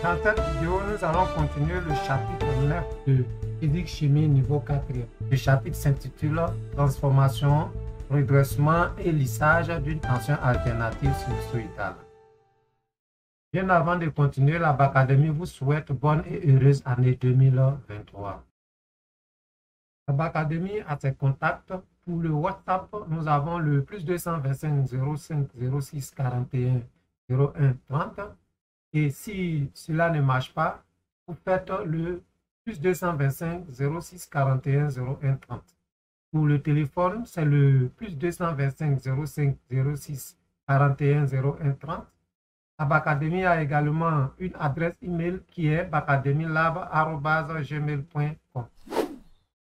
Dans cette vidéo, nous allons continuer le chapitre 9 de physique-chimie niveau 4e. Le chapitre s'intitule Transformation, redressement et lissage d'une tension alternative sinusoïdale. Bien avant de continuer, la Bacadémie vous souhaite bonne et heureuse année 2023. La Bacadémie a ses contacts. Pour le WhatsApp, nous avons le +225 05 06 41 01 30. Et si cela ne marche pas, vous faites le +225 06 41 01 30. Pour le téléphone, c'est le +225 05 06 41 01 30. La Bacadémie a également une adresse email qui est bacademielab@gmail.com.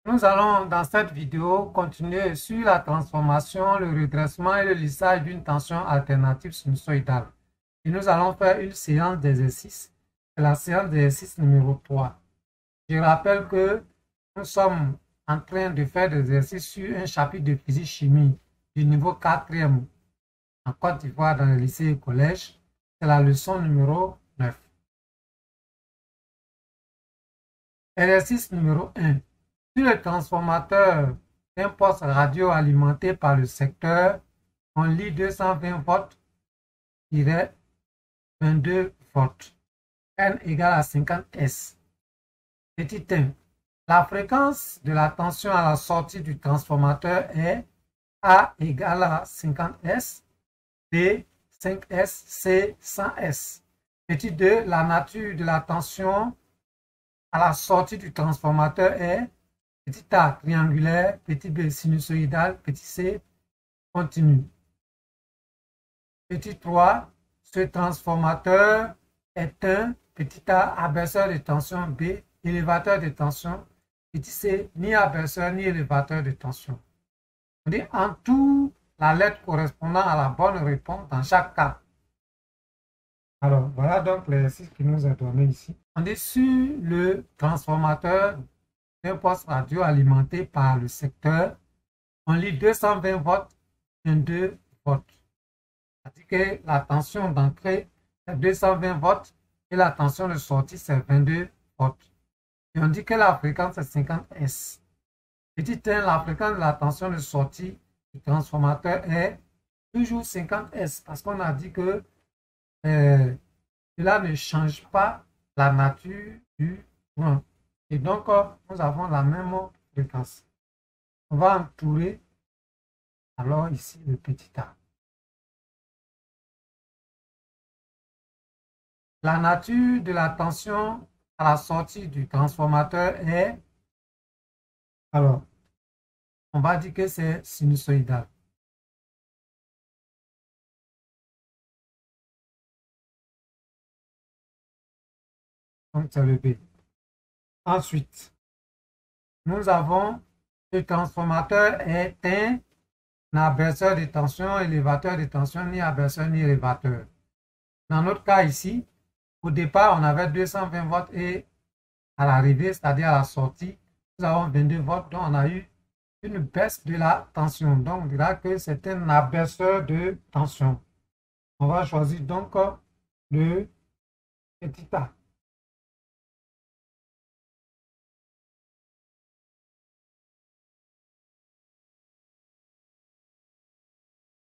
Nous allons dans cette vidéo continuer sur la transformation, le redressement et le lissage d'une tension alternative sinusoïdale. Et nous allons faire une séance d'exercice. C'est la séance d'exercice numéro 3. Je rappelle que nous sommes en train de faire des exercices sur un chapitre de physique-chimie du niveau 4e en Côte d'Ivoire dans le lycée et collège. C'est la leçon numéro 9. Exercice numéro 1. Sur le transformateur d'un poste radio alimenté par le secteur, on lit 220 volts-22 volts. N égale à 50 S. Petit 1. La fréquence de la tension à la sortie du transformateur est A égale à 50 S, B 5 S, C 100 S. Petit 2. La nature de la tension à la sortie du transformateur est petit a triangulaire, petit b sinusoïdal, petit c continu. Petit 3. Ce transformateur est un petit a abaisseur de tension, b élévateur de tension, petit c ni abaisseur ni élévateur de tension. On dit en tout la lettre correspondant à la bonne réponse dans chaque cas. Alors voilà donc l'exercice qui nous est donné ici. On dit sur le transformateur d'un poste radio alimenté par le secteur, on lit 220 volts, 22 volts. C'est-à-dire que la tension d'entrée est 220 volts et la tension de sortie c'est 22 volts. Et on dit que la fréquence est 50 S. Petit 1, la fréquence de la tension de sortie du transformateur est toujours 50 S parce qu'on a dit que cela ne change pas la nature du courant. Et donc, nous avons la même fréquence. On va entourer alors ici le petit a. La nature de la tension à la sortie du transformateur est, alors, on va dire que c'est sinusoïdal. Donc, c'est le B. Ensuite, nous avons le transformateur est un abaisseur de tension, élévateur de tension, ni abaisseur ni élévateur. Dans notre cas ici, au départ, on avait 220 volts et à l'arrivée, c'est-à-dire à la sortie, nous avons 22 volts, donc on a eu une baisse de la tension. Donc, on dira que c'est un abaisseur de tension. On va choisir donc le petit a.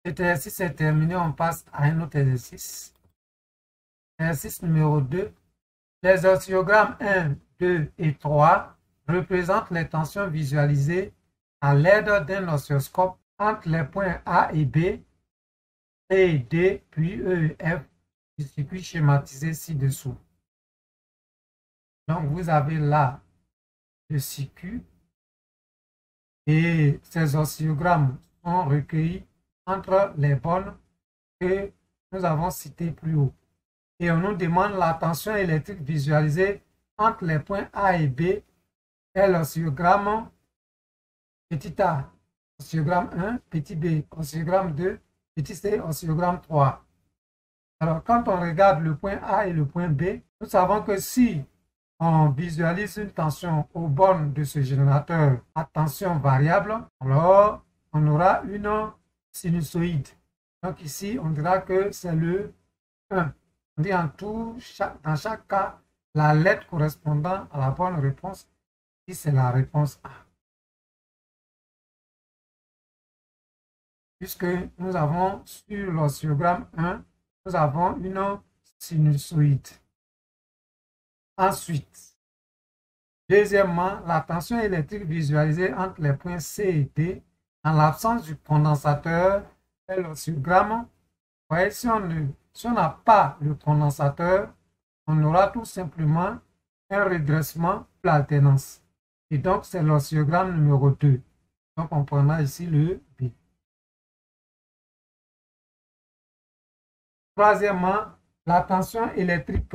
Cet exercice est terminé, on passe à un autre exercice. Exercice numéro 2. Les oscillogrammes 1, 2 et 3 représentent les tensions visualisées à l'aide d'un oscilloscope entre les points A et B, C et D, puis E et F du circuit schématisé ci-dessous. Donc, vous avez là le circuit et ces oscillogrammes sont recueillis entre les bornes que nous avons citées plus haut. Et on nous demande la tension électrique visualisée entre les points A et B et l'oscillogramme petit a, oscillogramme 1, petit b, oscillogramme 2, petit c, oscillogramme 3. Alors, quand on regarde le point A et le point B, nous savons que si on visualise une tension aux bornes de ce générateur à tension variable, alors on aura une sinusoïde. Donc ici, on dira que c'est le 1. On dit en tout, dans chaque cas, la lettre correspondant à la bonne réponse. Ici, c'est la réponse A. Puisque nous avons sur l'oscillogramme 1, nous avons une sinusoïde. Ensuite, deuxièmement, la tension électrique visualisée entre les points C et D en l'absence du condensateur est l'oscillogramme. Vous voyez, si on n'a pas le condensateur, on aura tout simplement un redressement de l'alternance. Et donc, c'est l'oscillogramme numéro 2. Donc, on prendra ici le B. Troisièmement, la tension électrique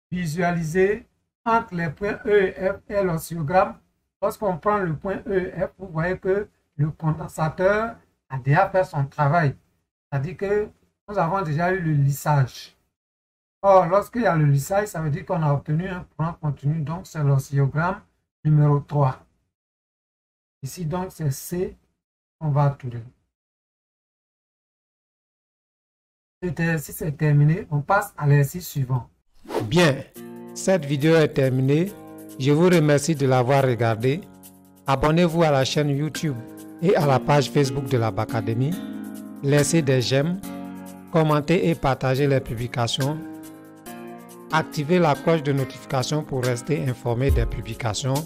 visualisée entre les points E et F est l'oscillogramme. Lorsqu'on prend le point E et F, vous voyez que le condensateur a déjà fait son travail. C'est-à-dire que nous avons déjà eu le lissage. Or, lorsqu'il y a le lissage, ça veut dire qu'on a obtenu un courant continu. Donc, c'est l'oscillogramme numéro 3. Ici, donc, c'est C. On va tourner. Si c'est terminé, on passe à l'exercice suivant. Bien, cette vidéo est terminée. Je vous remercie de l'avoir regardée. Abonnez-vous à la chaîne YouTube et à la page Facebook de la Bacadémie. Laissez des j'aime, commentez et partagez les publications. Activez la cloche de notification pour rester informé des publications.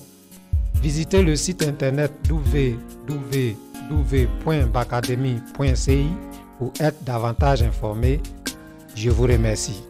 Visitez le site internet www.bacademy.ci pour être davantage informé. Je vous remercie.